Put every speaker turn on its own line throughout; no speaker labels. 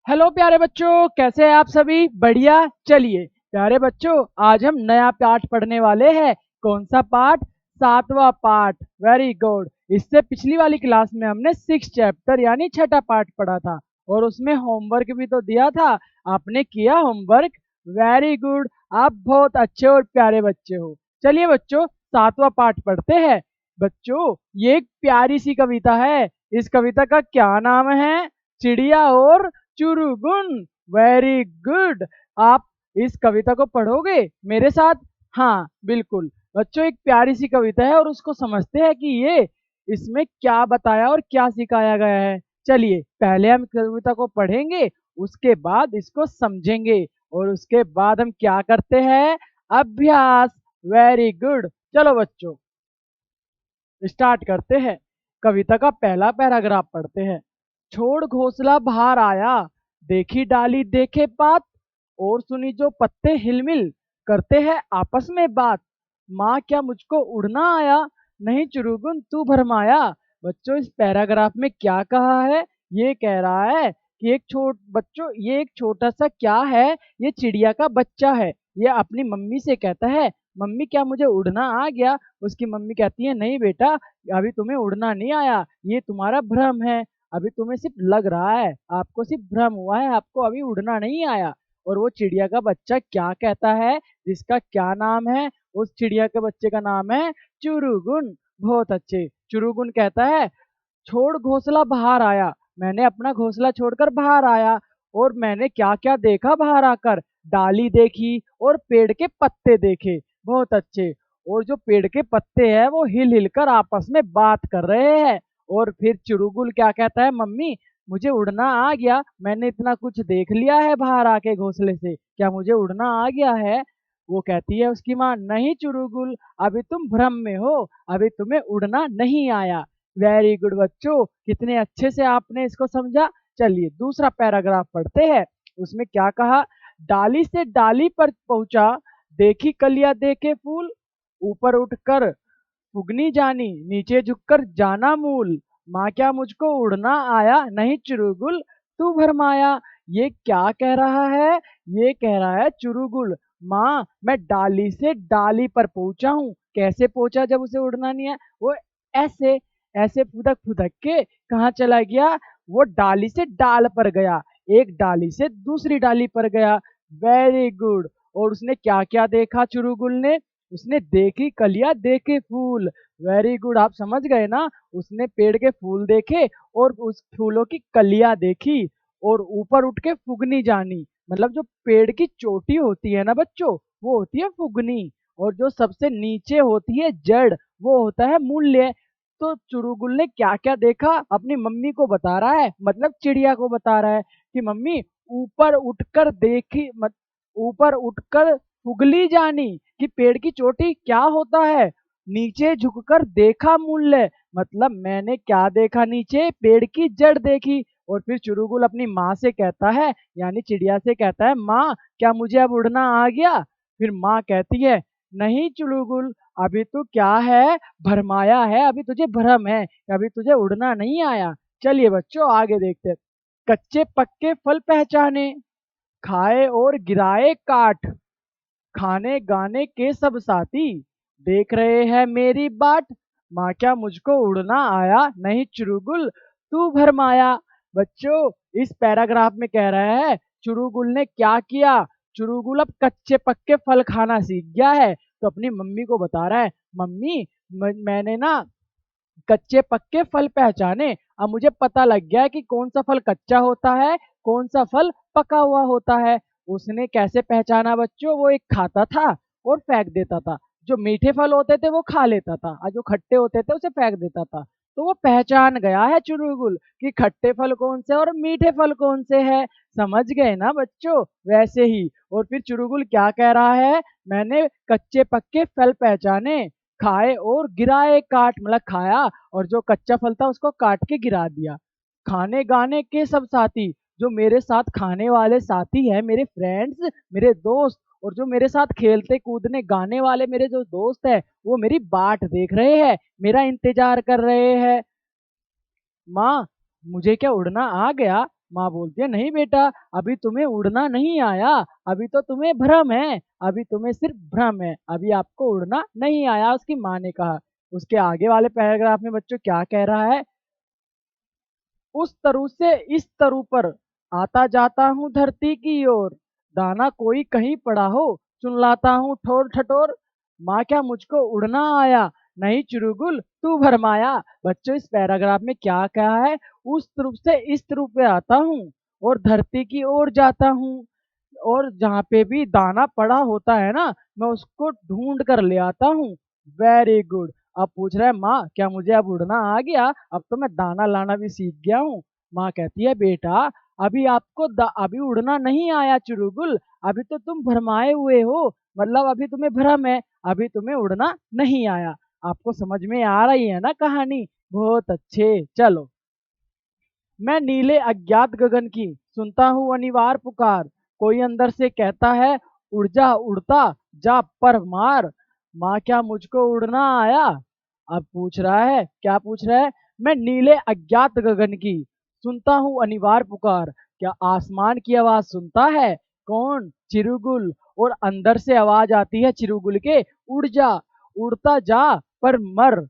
Hello प्यारे बच्चों, कैसे हैं आप सभी? बढ़िया। चलिए प्यारे बच्चों, आज हम नया पाठ पढ़ने वाले हैं। कौन सा पाठ? सातवां पाठ। Very good. इससे पिछली वाली क्लास में हमने 6 चैप्टर यानी छठा पाठ पढ़ा था और उसमें होमवर्क भी तो दिया था। आपने किया होमवर्क? वेरी गुड, आप बहुत अच्छे और प्यारे बच्चे हो। चलिए बच्चों, सातवां पाठ पढ़ते हैं। बच्चों, ये एक प्यारी सी कविता है। इस कविता का क्या नाम है? चिड़िया और चुरुगुन। Very good. आप इस कविता को पढ़ोगे मेरे साथ? हाँ बिल्कुल। बच्चों, एक प्यारी सी कविता है और उसको समझते हैं कि ये इसमें क्या बताया और क्या सिखाया गया है। चलिए पहले हम कविता को पढ़ेंगे, उसके बाद इसको समझेंगे और उसके बाद हम क्या करते हैं? अभ्यास। Very good. चलो बच्चों, स्टार्ट करते हैं। कविता का पहला पैराग्राफ पढ़ते हैं। छोड़ घोंसला बाहर आया, देखी डाली देखे पात, और सुनी जो पत्ते हिलमिल करते हैं आपस में बात। माँ क्या मुझको उड़ना आया, नहीं चुरुगुन तू भरमाया। बच्चों, इस पैराग्राफ में क्या कहा है? ये कह रहा है कि ये एक छोटा सा क्या है? ये चिड़िया का बच्चा है। ये अपनी मम्मी से कहता है, मम्मी क्या मुझे उड़ना आ गया? उसकी मम्मी कहती है, नहीं बेटा, अभी तुम्हें उड़ना नहीं आया, ये तुम्हारा भ्रम है। अभी तुम्हें सिर्फ लग रहा है, आपको सिर्फ भ्रम हुआ है, आपको अभी उड़ना नहीं आया। और वो चिड़िया का बच्चा क्या कहता है, जिसका क्या नाम है? उस चिड़िया के बच्चे का नाम है चुरुगुन। बहुत अच्छे। चुरुगुन कहता है, छोड़ घोंसला बाहर आया, मैंने अपना घोंसला छोड़कर बाहर आया, और मैंने क्या क्या देखा बाहर आकर? डाली देखी और पेड़ के पत्ते देखे। बहुत अच्छे। और जो पेड़ के पत्ते हैं वो हिल हिल कर आपस में बात कर रहे हैं। और फिर चुड़ुगुल क्या कहता है, मम्मी मुझे उड़ना आ गया, मैंने इतना कुछ देख लिया है बाहर आके घोंसले से, क्या मुझे उड़ना आ गया है? वो कहती है उसकी माँ, नहीं चुड़ुगुल, अभी तुम भ्रम में हो, अभी तुम्हें उड़ना नहीं आया। वेरी गुड बच्चों, कितने अच्छे से आपने इसको समझा। चलिए दूसरा पैराग्राफ पढ़ते हैं। उसमें क्या कहा? डाली से डाली पर पहुंचा, देखी कलियां देखे फूल, ऊपर उठकर फुगनी जानी, नीचे झुककर जाना मूल। माँ क्या मुझको उड़ना आया, नहीं चुरुगुल तू भरमाया। ये क्या कह रहा है? ये कह रहा है चुरुगुल, माँ मैं डाली से डाली पर पहुंचा हूँ। कैसे पहुंचा जब उसे उड़ना नहीं है? वो ऐसे ऐसे फुदक फुदक के कहाँ चला गया? वो डाली से डाल पर गया, एक डाली से दूसरी डाली पर गया। Very good. और उसने क्या क्या देखा चुरुगुल ने? उसने देखी कलियां देखे फूल। वेरी गुड, आप समझ गए ना? उसने पेड़ के फूल देखे और उस फूलों की कलियां देखी, और ऊपर उठ के फुगनी जानी। मतलब जो पेड़ की चोटी होती है ना बच्चों, वो होती है फुगनी, और जो सबसे नीचे होती है जड़, वो होता है मूल्य। तो चुरुगुल ने क्या क्या देखा अपनी मम्मी को बता रहा है, मतलब चिड़िया को बता रहा है कि मम्मी ऊपर उठकर देखी मत ऊपर उठकर उगली जानी, कि पेड़ की चोटी क्या होता है? नीचे झुककर देखा मूल्य, मतलब मैंने क्या देखा? नीचे पेड़ की जड़ देखी। और फिर चुरुगुल अपनी माँ से कहता है, यानी चिड़िया से कहता है, माँ क्या मुझे अब उड़ना आ गया? फिर माँ कहती है, नहीं चुरुगुल, अभी तो क्या है, भरमाया है, अभी तुझे भ्रम है, अभी तुझे उड़ना नहीं आया। चलिए बच्चों आगे देखते हैं। कच्चे पक्के फल पहचाने, खाए और गिराए काट, खाने गाने के सब साथी देख रहे हैं मेरी बाट। माँ क्या मुझको उड़ना आया, नहीं चुरुगुल तू भरमाया। बच्चों, इस पैराग्राफ में कह रहा है चुरुगुल ने क्या किया? चुरुगुल अब कच्चे पक्के फल खाना सीख गया है, तो अपनी मम्मी को बता रहा है, मम्मी मैंने ना कच्चे पक्के फल पहचाने, अब मुझे पता लग गया है कि कौन सा फल कच्चा होता है, कौन सा फल पका हुआ होता है। उसने कैसे पहचाना बच्चों? वो एक खाता था और फेंक देता था। जो मीठे फल होते थे वो खा लेता था, और जो खट्टे होते थे उसे फेंक देता था। तो वो पहचान गया है चुरुगुल कि खट्टे फल कौन से और मीठे फल कौन से है। समझ गए ना बच्चों? वैसे ही। और फिर चुरुगुल क्या कह रहा है? मैंने कच्चे पक्के फल पहचाने, खाए और गिराए काट, मतलब खाया और जो कच्चा फल था उसको काट के गिरा दिया। खाने गाने के सब साथी, जो मेरे साथ खाने वाले साथी है, मेरे फ्रेंड्स, मेरे दोस्त, और जो मेरे साथ खेलते कूदने गाने वाले मेरे जो दोस्त है, वो मेरी बाट देख रहे हैं, मेरा इंतजार कर रहे हैं। माँ मुझे क्या उड़ना आ गया? माँ बोलती है नहीं बेटा, अभी तुम्हें उड़ना नहीं आया, अभी तो तुम्हें भ्रम है, अभी तुम्हें सिर्फ भ्रम है, अभी आपको उड़ना नहीं आया, उसकी माँ ने कहा। उसके आगे वाले पैराग्राफ में बच्चों क्या कह रहा है, उस तरु से इस तरु पर आता जाता हूँ धरती की ओर, दाना कोई कहीं पड़ा हो चुन लाता हूँ ठोर ठठोर, माँ क्या मुझको उड़ना आया, नहीं चुरुगुल तू भरमाया। बच्चों इस पैराग्राफ में क्या कहा है, उस तरफ से इस तरफ पे आता हूँ और धरती की ओर जाता हूँ, और जहाँ पे भी दाना पड़ा होता है ना, मैं उसको ढूंढ कर ले आता हूँ। Very good. अब पूछ रहा है माँ क्या मुझे अब उड़ना आ गया, अब तो मैं दाना लाना भी सीख गया हूँ। माँ कहती है बेटा, अभी आपको अभी उड़ना नहीं आया चुरुगुल, अभी तो तुम भरमाए हुए हो, मतलब अभी तुम्हें भ्रम है, अभी तुम्हें उड़ना नहीं आया। आपको समझ में आ रही है ना कहानी? बहुत अच्छे। चलो, मैं नीले अज्ञात गगन की सुनता हूँ अनिवार्य पुकार, कोई अंदर से कहता है उड़ जा उड़ता जा पर मार, माँ क्या मुझको उड़ना आया। अब पूछ रहा है, क्या पूछ रहा है, मैं नीले अज्ञात गगन की सुनता हूँ अनिवार्य पुकार, क्या आसमान की आवाज सुनता है कौन, चिरुगुल, और अंदर से आवाज आती है चिरुगुल के, उड़ जा उड़ता जा पर मर।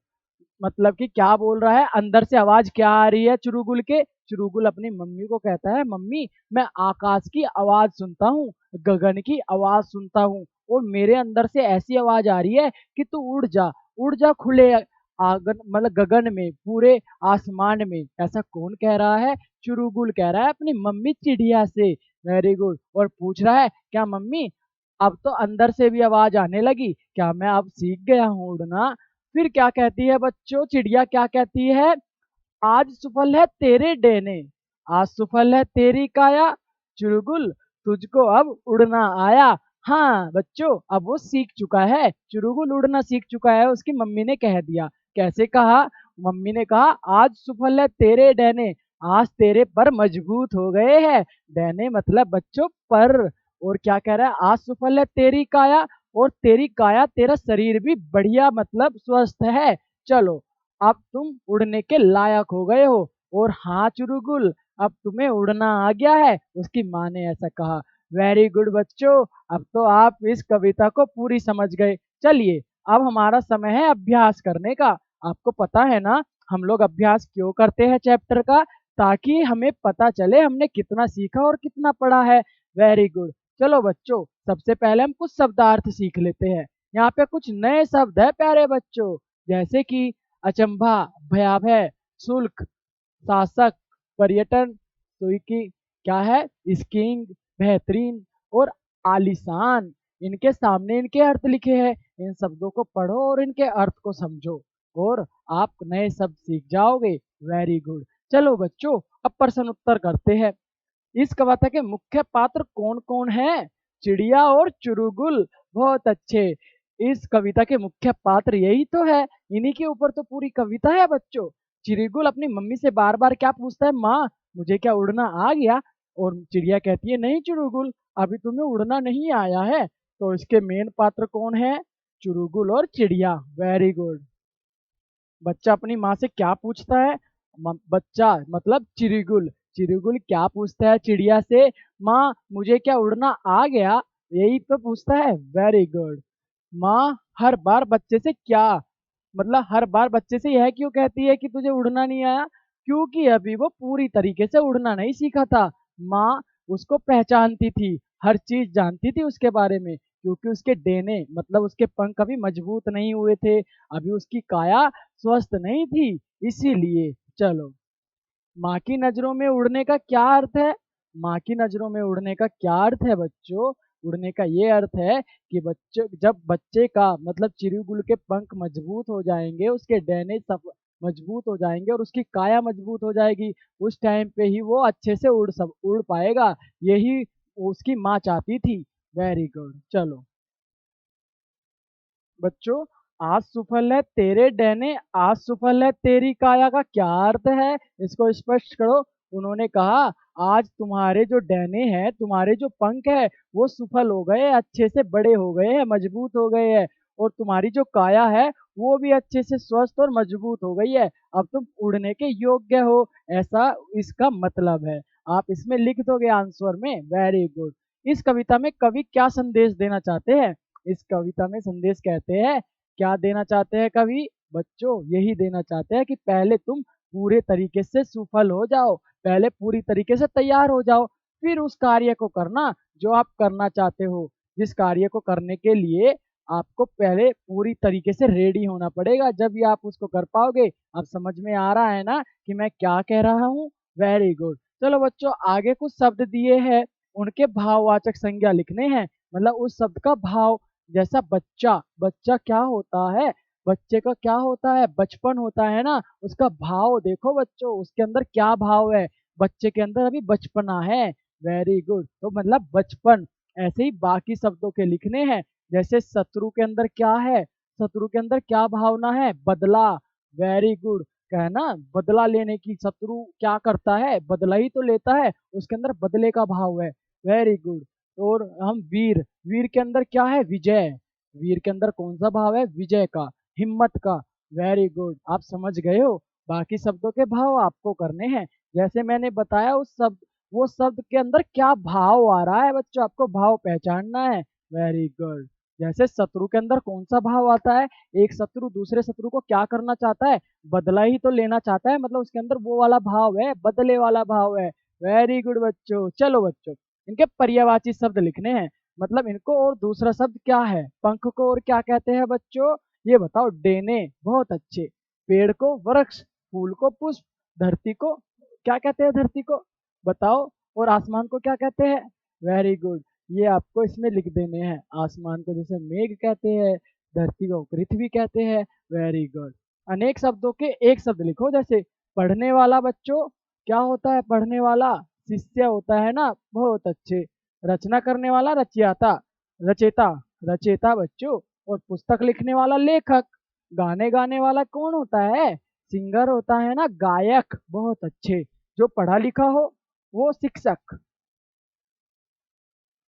मतलब कि क्या बोल रहा है, अंदर से आवाज क्या आ रही है चुरुगुल के, चुरुगुल अपनी मम्मी को कहता है मम्मी मैं आकाश की आवाज सुनता हूँ, गगन की आवाज सुनता हूँ, और मेरे अंदर से ऐसी आवाज आ रही है कि तू उड़ जा खुले आगन मतलब गगन में, पूरे आसमान में। ऐसा कौन कह रहा है, चुरुगुल कह रहा है अपनी मम्मी चिड़िया से। Very good. और पूछ रहा है क्या मम्मी अब तो अंदर से भी आवाज आने लगी, क्या मैं अब सीख गया हूँ उड़ना। फिर क्या कहती है बच्चों, चिड़िया क्या कहती है, आज सुफल है तेरे डेने, आज सुफल है तेरी काया, चुरुगुल तुझको अब उड़ना आया। हाँ बच्चों, अब वो सीख चुका है, चुरुगुल उड़ना सीख चुका है, उसकी मम्मी ने कह दिया। कैसे कहा, मम्मी ने कहा आज सुफल है तेरे डैने, आज तेरे पर मजबूत हो गए हैं, डैने मतलब बच्चों पर। और क्या कह रहा है, आज सुफल है तेरी काया, और तेरी काया तेरा शरीर भी बढ़िया मतलब स्वस्थ है, चलो अब तुम उड़ने के लायक हो गए हो। और हाँ चुरुगुल, अब तुम्हें उड़ना आ गया है, उसकी माँ ने ऐसा कहा। वेरी गुड बच्चों, अब तो आप इस कविता को पूरी समझ गए। चलिए, अब हमारा समय है अभ्यास करने का। आपको पता है ना हम लोग अभ्यास क्यों करते हैं चैप्टर का, ताकि हमें पता चले हमने कितना सीखा और कितना पढ़ा है। Very good. चलो बच्चों, सबसे पहले हम कुछ शब्दार्थ सीख लेते हैं। यहाँ पे कुछ नए शब्द है प्यारे बच्चों, जैसे कि अचंभा, भयावह, शुल्क, शासक, पर्यटन, सुईकी, क्या है, स्कीइंग, बेहतरीन, और आलीशान। इनके सामने इनके अर्थ लिखे हैं, इन शब्दों को पढ़ो और इनके अर्थ को समझो, और आप नए शब्द सीख जाओगे। Very good. चलो बच्चों, अब प्रश्न उत्तर करते हैं। इस कविता के मुख्य पात्र कौन कौन है, चिड़िया और चुरुगुल। बहुत अच्छे। इस कविता के मुख्य पात्र यही तो है, इन्हीं के ऊपर तो पूरी कविता है बच्चों। चिड़िगुल अपनी मम्मी से बार बार क्या पूछता है, माँ मुझे क्या उड़ना आ गया, और चिड़िया कहती है नहीं चुरुगुल, अभी तुम्हें उड़ना नहीं आया है। तो इसके मेन पात्र कौन है, चुरुगुल और चिड़िया। Very good. बच्चा अपनी माँ से क्या पूछता है, बच्चा मतलब चिड़िगुल, चिड़िगुल क्या पूछता है चिड़िया से, माँ मुझे क्या उड़ना आ गया, यही तो पूछता है। Very good. माँ हर बार बच्चे से क्या, मतलब हर बार बच्चे से यह क्यों कहती है कि तुझे उड़ना नहीं आया, क्योंकि अभी वो पूरी तरीके से उड़ना नहीं सीखा था। माँ उसको पहचानती थी, हर चीज जानती थी उसके बारे में, क्योंकि उसके डेने मतलब उसके पंख अभी मजबूत नहीं हुए थे, अभी उसकी काया स्वस्थ नहीं थी, इसीलिए। चलो, माँ की नजरों में उड़ने का क्या अर्थ है, माँ की नजरों में उड़ने का क्या अर्थ है बच्चों, उड़ने का ये अर्थ है कि बच्चे जब बच्चे का मतलब चिड़िगुल के पंख मजबूत हो जाएंगे, उसके डैने सब मजबूत हो जाएंगे और उसकी काया मजबूत हो जाएगी, उस टाइम पे ही वो अच्छे से उड़ पाएगा, यही उसकी माँ चाहती थी। Very good. चलो बच्चों, आज सुफल है तेरे डैने, आज सुफल है तेरी काया का क्या अर्थ है, इसको स्पष्ट करो। उन्होंने कहा आज तुम्हारे जो डैने हैं, तुम्हारे जो पंख है वो सुफल हो गए, अच्छे से बड़े हो गए हैं, मजबूत हो गए हैं, और तुम्हारी जो काया है वो भी अच्छे से स्वस्थ और मजबूत हो गई है, अब तुम उड़ने के योग्य हो, ऐसा इसका मतलब है। आप इसमें लिख दोगे आंसर में। Very good. इस कविता में कवि क्या संदेश देना चाहते हैं? इस कविता में संदेश कहते हैं, क्या देना चाहते हैं कवि? बच्चों यही देना चाहते हैं कि पहले तुम पूरे तरीके से सफल हो जाओ, पहले पूरी तरीके से तैयार हो जाओ, फिर उस कार्य को करना जो आप करना चाहते हो। जिस कार्य को करने के लिए आपको पहले पूरी तरीके से रेडी होना पड़ेगा, जब ये आप उसको कर पाओगे। अब समझ में आ रहा है ना कि मैं क्या कह रहा हूँ? Very good. चलो बच्चों, आगे कुछ शब्द दिए हैं, उनके भाववाचक संज्ञा लिखने हैं, मतलब उस शब्द का भाव। जैसा बच्चा, बच्चा क्या होता है? बच्चे का क्या होता है? बचपन होता है ना। उसका भाव देखो बच्चों, उसके अंदर क्या भाव है? बच्चे के अंदर अभी बचपना है। वेरी गुड, तो मतलब बचपन। ऐसे ही बाकी शब्दों के लिखने हैं। जैसे शत्रु के अंदर क्या है? शत्रु के अंदर क्या भावना है? बदला। Very good. कहना बदला लेने की, शत्रु क्या करता है? बदला ही तो लेता है, उसके अंदर बदले का भाव है। Very good. और हम वीर, वीर के अंदर क्या है? विजय। वीर के अंदर कौन सा भाव है? विजय का, हिम्मत का। वेरी गुड, आप समझ गए हो। बाकी शब्दों के भाव आपको करने हैं, जैसे मैंने बताया उस शब्द, वो शब्द के अंदर क्या भाव आ रहा है बच्चों, आपको भाव पहचानना है। Very good. जैसे शत्रु के अंदर कौन सा भाव आता है? एक शत्रु दूसरे शत्रु को क्या करना चाहता है? बदला ही तो लेना चाहता है, मतलब उसके अंदर वो वाला भाव है, बदले वाला भाव है। वेरी गुड बच्चों। चलो बच्चों, इनके पर्यायवाची शब्द लिखने हैं, मतलब इनको। और दूसरा शब्द क्या है? पंख को और क्या कहते हैं बच्चों? ये बताओ। डेने। बहुत अच्छे। पेड़ को वृक्ष, फूल को पुष्प, धरती को क्या कहते हैं? धरती को बताओ। और आसमान को क्या कहते हैं? Very good. ये आपको इसमें लिख देने हैं। आसमान को जैसे मेघ कहते हैं, धरती को पृथ्वी कहते हैं। Very good. अनेक शब्दों के एक शब्द लिखो, जैसे पढ़ने वाला। बच्चों क्या होता है पढ़ने वाला? शिष्य होता है ना। बहुत अच्छे। रचना करने वाला रचयिता, रचेता, रचेता बच्चों। और पुस्तक लिखने वाला लेखक। गाने गाने वाला कौन होता है? सिंगर होता है ना, गायक। बहुत अच्छे। जो पढ़ा लिखा हो वो शिक्षक,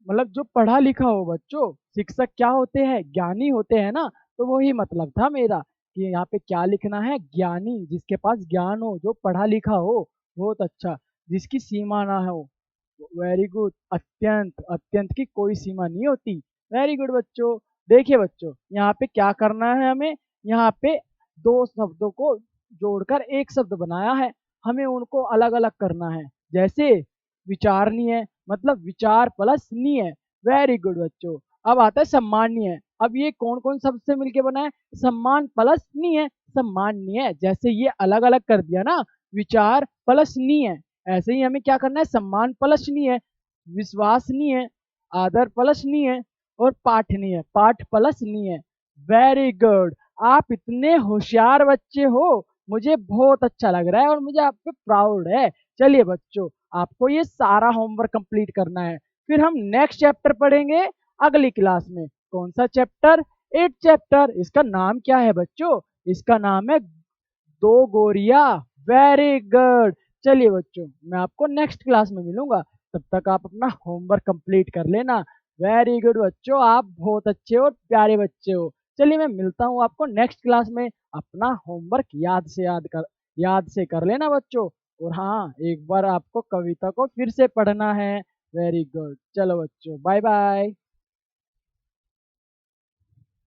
मतलब जो पढ़ा लिखा हो बच्चों। शिक्षक क्या होते हैं? ज्ञानी होते हैं ना। तो वही मतलब था मेरा कि यहाँ पे क्या लिखना है? ज्ञानी, जिसके पास ज्ञान हो, जो पढ़ा लिखा हो। बहुत अच्छा। जिसकी सीमा ना हो। Very good. अत्यंत, अत्यंत की कोई सीमा नहीं होती। वेरी गुड बच्चों। देखिए बच्चों, यहाँ पे क्या करना है हमें? यहाँ पे दो शब्दों को जोड़कर एक शब्द बनाया है, हमें उनको अलग अलग करना है। जैसे विचारणीय, मतलब विचार प्लस नीय। वेरी गुड बच्चों। अब आता है सम्माननीय। अब ये कौन कौन शब्द से मिलके बना है? सम्मान प्लस नीय, सम्माननीय। जैसे ये अलग अलग कर दिया ना, विचार प्लस नीय, ऐसे ही हमें क्या करना है? सम्मान प्लसनीय, विश्वसनीय, आदर प्लसनीय, और पाठनीय, पाठ प्लसनीय। Very good. आप इतने होशियार बच्चे हो, मुझे बहुत अच्छा लग रहा है और मुझे आप पे प्राउड है। चलिए बच्चों, आपको ये सारा होमवर्क कंप्लीट करना है, फिर हम नेक्स्ट चैप्टर पढ़ेंगे अगली क्लास में। कौन सा चैप्टर? 8 चैप्टर। इसका नाम क्या है बच्चों? इसका नाम है दो गोरिया। Very good. चलिए बच्चों, मैं आपको नेक्स्ट क्लास में मिलूंगा, तब तक आप अपना होमवर्क कंप्लीट कर लेना। वेरी गुड बच्चों, आप बहुत अच्छे और प्यारे बच्चे हो। चलिए, मैं मिलता हूँ आपको नेक्स्ट क्लास में। अपना होमवर्क याद से कर लेना बच्चों। और हाँ, एक बार आपको कविता को फिर से पढ़ना है। Very good. चलो बच्चों, बाय बाय।